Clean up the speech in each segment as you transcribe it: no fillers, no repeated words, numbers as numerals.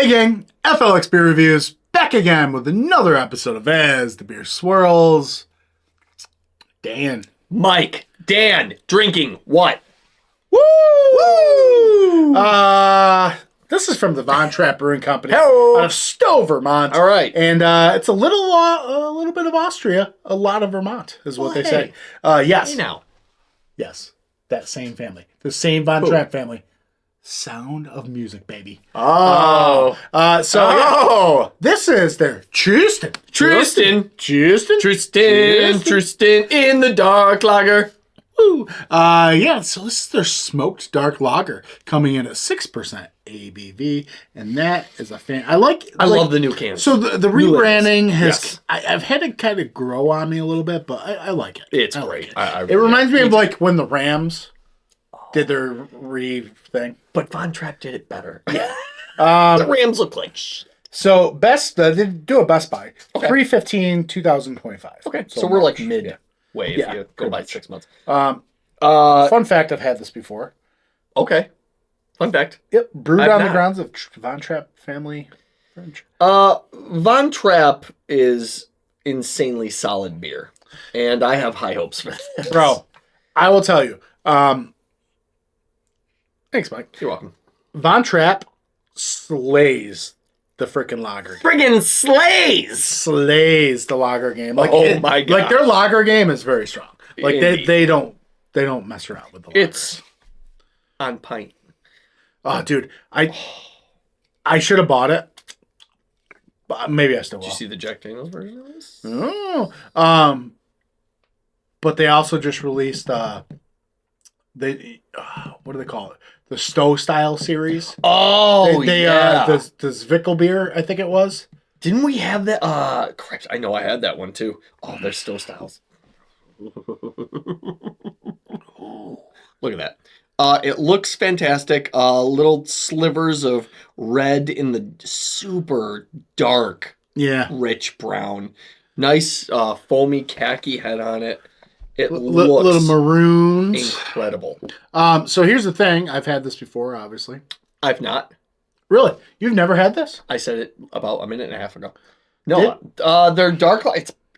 Hey gang, FLX Beer Reviews, back again with another episode of As the Beer Swirls. Dan. Mike, Dan, drinking what? Woo! This is from the Trapp Brewing Company Hello. out of Stowe, Vermont. All right. And it's a little bit of Austria, a lot of Vermont is what they say. Yes. Hey now. Yes. That same family. The same Trapp family. Sound of Music, baby. Oh. This is their Trösten in the dark lager. Woo. So this is their smoked dark lager coming in at 6% ABV, and that is a fan. I love the new cans. So the rebranding has, Yes. I've had it kind of grow on me a little bit, but I like it. It's I great. Like it. It reminds me of like when the Rams did their thing. But Von Trapp did it better. Yeah. The Rams look like shit. So they do a Best Buy. Okay. 3/15/2025. Okay. So we're like March. midway if Yeah, you go by 6 months. Fun fact, I've had this before. Okay. Fun fact. Yep. Brewed I've on the not. grounds of Von Trapp family French. Von Trapp is insanely solid beer. And I have high hopes for this. Bro, I will tell you. Thanks, Mike. You're welcome. Von Trapp slays the freaking lager game. Friggin' slays! Slays the lager game. My God. Like their lager game is very strong. Like Indeed. they don't mess around with the lager. It's on pint. Oh, dude, I should have bought it. But maybe I still will. Did you see the Jack Daniels version of this? Oh. But they also just released what do they call it? The Stowe style series. Oh, yeah. The Zwickel beer, I think it was. Didn't we have that? Crap, I know I had that one too. Oh, they're Stowe styles. Look at that. It looks fantastic. Little slivers of red in the super dark, rich brown. Nice foamy khaki head on it. It looks little maroons. incredible. So here's the thing. I've had this before, obviously. I've not. Really? You've never had this? I said it about a minute and a half ago. No, they're dark.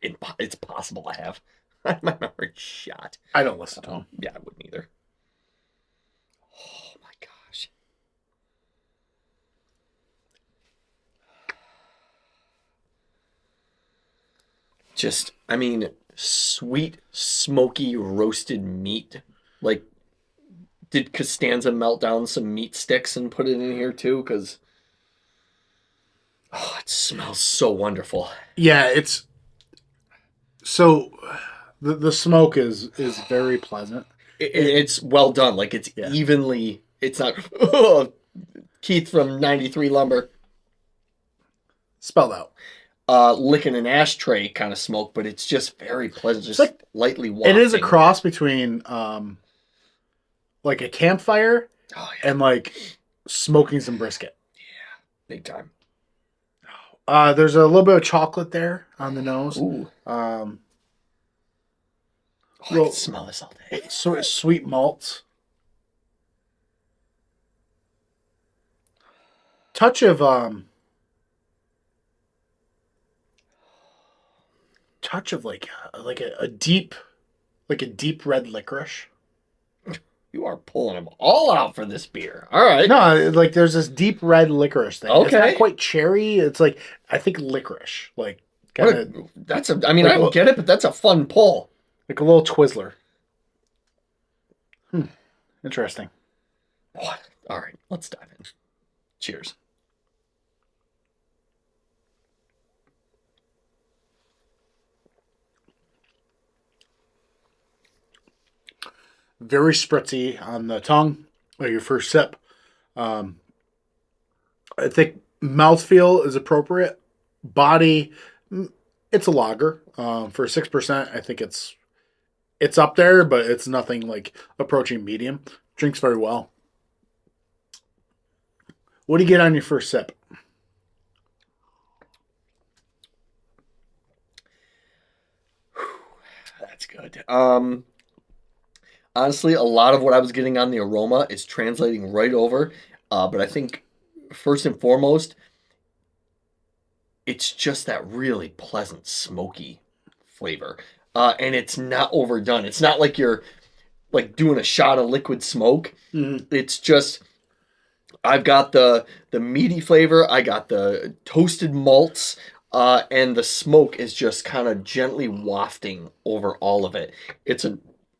It's possible I have. My memory's shot. I don't listen to them. Yeah, I wouldn't either. Oh my gosh. Just, sweet, smoky, roasted meat. Like, did Costanza melt down some meat sticks and put it in here too? Because, it smells so wonderful. Yeah, it's... So, the smoke is very pleasant. It's well done. Like, it's evenly... It's not... Keith from 93 Lumber. Spelled out. Licking an ashtray kind of smoke, but it's just very pleasant. Just like, lightly wafting. It is a cross between like a campfire and like smoking some brisket. Yeah, big time. There's a little bit of chocolate there on the nose. Ooh. I Well, can smell this all day. sort of sweet malts. Touch of like a deep red licorice. You are pulling them all out for this beer. All right. No, like there's this deep red licorice thing. It's Okay. not quite cherry. It's like I think licorice, like kind of I don't get it, but that's a fun pull. like a little Twizzler. Interesting. What? All right, let's dive in. Cheers. Very spritzy on the tongue, like your first sip. I think mouthfeel is appropriate. Body, it's a lager. For 6%, I think it's up there, but it's nothing like approaching medium. Drinks very well. What do you get on your first sip? That's good. Honestly, a lot of what I was getting on the aroma is translating right over. But I think first and foremost, it's just that really pleasant smoky flavor. And it's not overdone. It's not like you're like doing a shot of liquid smoke. Mm-hmm. It's just I've got the meaty flavor, I got the toasted malts, and the smoke is just kind of gently wafting over all of it. It's a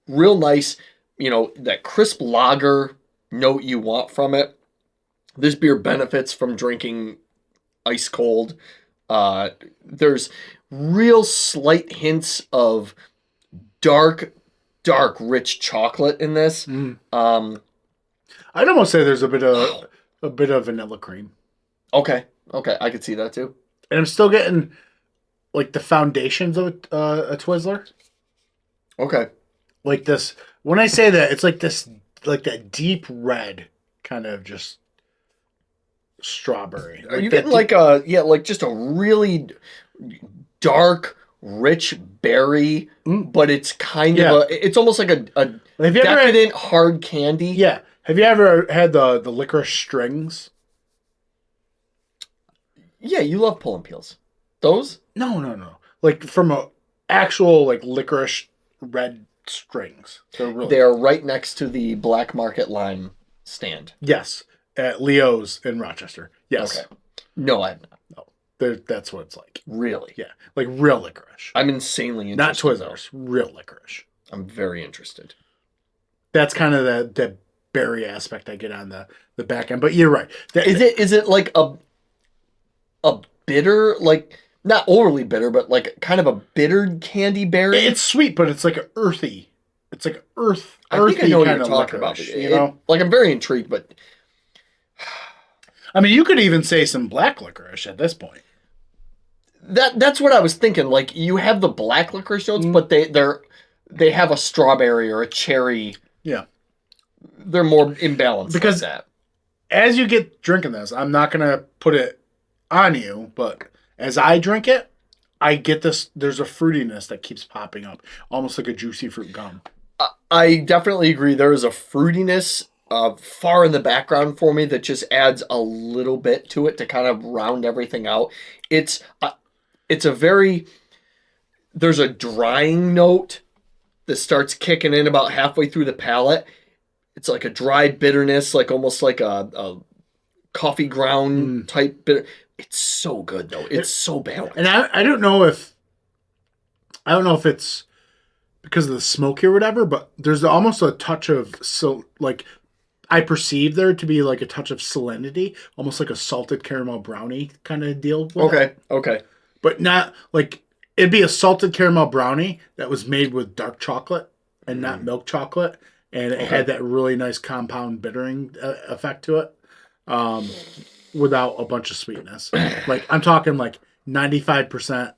real nice, that crisp lager note you want from it. This beer benefits from drinking ice cold. There's real slight hints of dark, rich chocolate in this. I'd almost say there's a bit of vanilla cream. Okay, I could see that too. And I'm still getting like the foundations of a Twizzler. Okay. Like this. When I say that, it's like this, like that deep red kind of just strawberry. Are you getting just a really dark, rich berry, but it's kind of it's almost like a decadent hard candy. Yeah. Have you ever had the licorice strings? Yeah, you love pulling peels. Those? No. Like from a actual like licorice red strings. They are right next to the black market lime stand. Yes, at Leo's in Rochester. Yes. Okay. No, I have not. No, that's what it's like. Really? Yeah, like real licorice. I'm insanely interested. Not Twizzlers, real licorice. I'm very interested. That's kind of the berry aspect I get on the back end. But you're right. Is it like a bitter, like not overly bitter, but like kind of a bitter candy berry? It's sweet, but it's like an earthy. It's like earthy. I think I know what you're talking about. Like I'm very intrigued, but I mean, you could even say some black licorice at this point. That's what I was thinking. Like you have the black licorice notes, but they have a strawberry or a cherry. Yeah. They're more imbalanced because like that. As you get drinking this, I'm not going to put it on you, but as I drink it, I get this, there's a fruitiness that keeps popping up, almost like a juicy fruit gum. I definitely agree. There is a fruitiness far in the background for me that just adds a little bit to it to kind of round everything out. It's a very, there's a drying note that starts kicking in about halfway through the palate. It's like a dry bitterness, like almost like a coffee ground type bitter. It's so good though. It's so balanced. And I don't know if it's because of the smoke here or whatever, but there's almost a touch of I perceive there to be like a touch of salinity, almost like a salted caramel brownie kind of deal. Okay. But not like it'd be a salted caramel brownie that was made with dark chocolate and not milk chocolate, and it had that really nice compound bittering effect to it, without a bunch of sweetness. Like I'm talking like 95%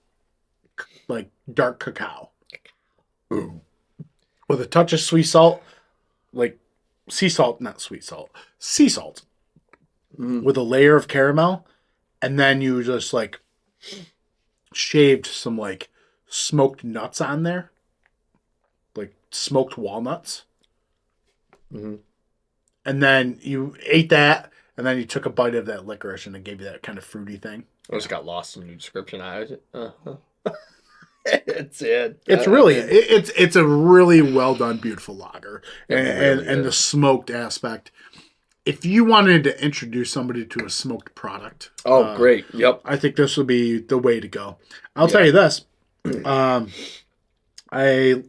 like dark cacao. Ooh. With a touch of sweet salt, like sea salt, not sweet salt, sea salt, with a layer of caramel, and then you just like shaved some like smoked nuts on there, like smoked walnuts, and then you ate that, and then you took a bite of that licorice, and it gave you that kind of fruity thing. I just got lost in your description. It's it. It's a really well done, beautiful lager, and the smoked aspect. If you wanted to introduce somebody to a smoked product, great, yep, I think this would be the way to go. I'll tell you this. I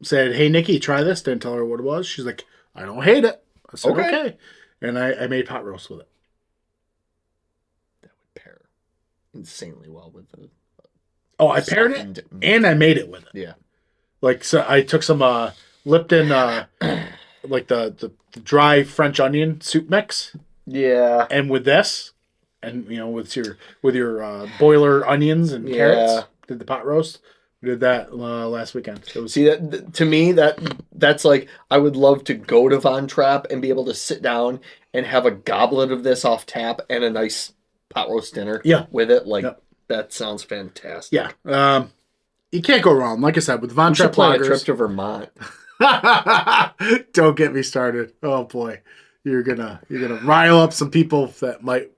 said, "Hey, Nikki, try this." Didn't tell her what it was. She's like, "I don't hate it." I said, "Okay," and I made pot roast with it. That would pair insanely well with the. Oh, I paired it and I made it with it. Yeah. Like, so I took some Lipton, like the dry French onion soup mix. Yeah. And with this, and with your boiler onions and carrots, did the pot roast. We did that last weekend. See, that to me that's like I would love to go to Von Trapp and be able to sit down and have a goblet of this off tap and a nice pot roast dinner. With it, like. Yep. That sounds fantastic. Yeah. You can't go wrong. Like I said, with Von Trapp plan a trip to Vermont. Don't get me started. Oh boy. You're gonna rile up some people that might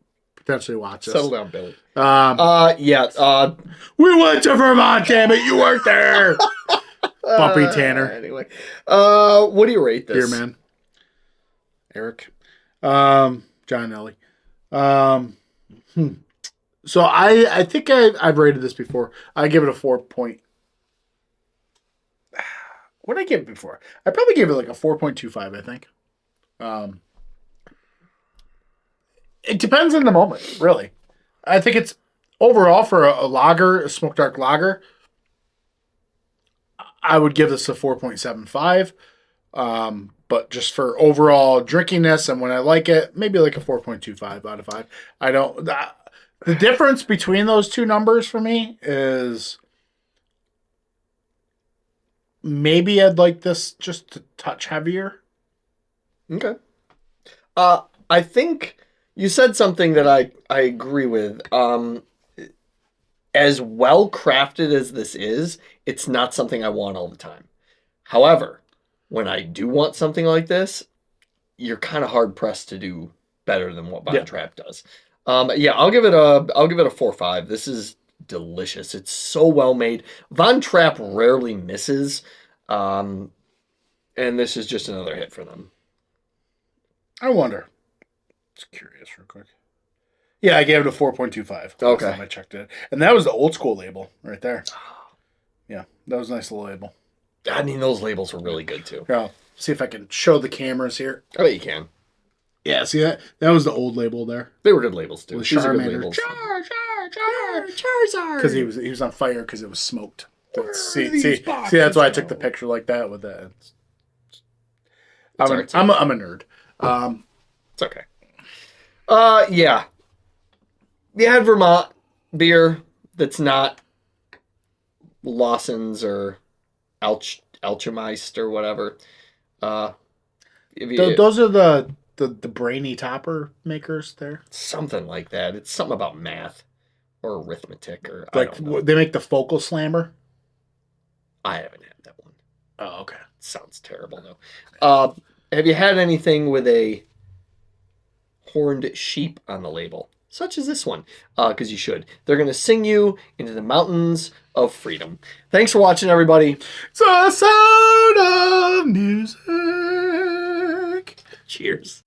potentially watch this. Settle down, Billy. Yeah. We went to Vermont, damn it. You weren't there. Bumpy Tanner. Anyway. What do you rate this? Here, man. Eric. John Ellie. So I think I've rated this before. I give it a 4 point. What did I give it before? I probably gave it like a 4.25, I think. It depends on the moment, really. I think it's overall for a lager, a smoke dark lager, I would give this a 4.75. But just for overall drinkiness and when I like it, maybe like a 4.25 out of 5. I don't... The difference between those two numbers for me is maybe I'd like this just a touch heavier. Okay. I think you said something that I agree with. As well crafted as this is, it's not something I want all the time. However, when I do want something like this, you're kind of hard pressed to do better than what Von Trapp does. I'll give it a 4.5. This is delicious. It's so well made. Von Trapp rarely misses, and this is just another hit for them. I wonder. Just curious, real quick. Yeah, I gave it a 4.25. Okay. Last time I checked it, and that was the old school label right there. Yeah, that was a nice little label. I mean, those labels were really good too. Yeah. See if I can show the cameras here. I bet you can. Yeah, see that? That was the old label there. They were good labels too. With Charmander. Charizard. Because he was on fire because it was smoked. See, that's why I took the picture like that with that. I'm a nerd. It's okay. Yeah. You had Vermont beer that's not Lawson's or Alchemist or whatever. Those are the brainy topper makers there. Something like that. It's something about math or arithmetic or like I don't know. They make the Focal Slammer. I haven't had that one. Oh, okay. Sounds terrible though. Have you had anything with a horned sheep on the label, such as this one? Because you should. They're going to sing you into the mountains of freedom. Thanks for watching, everybody. It's a sound of music. Cheers.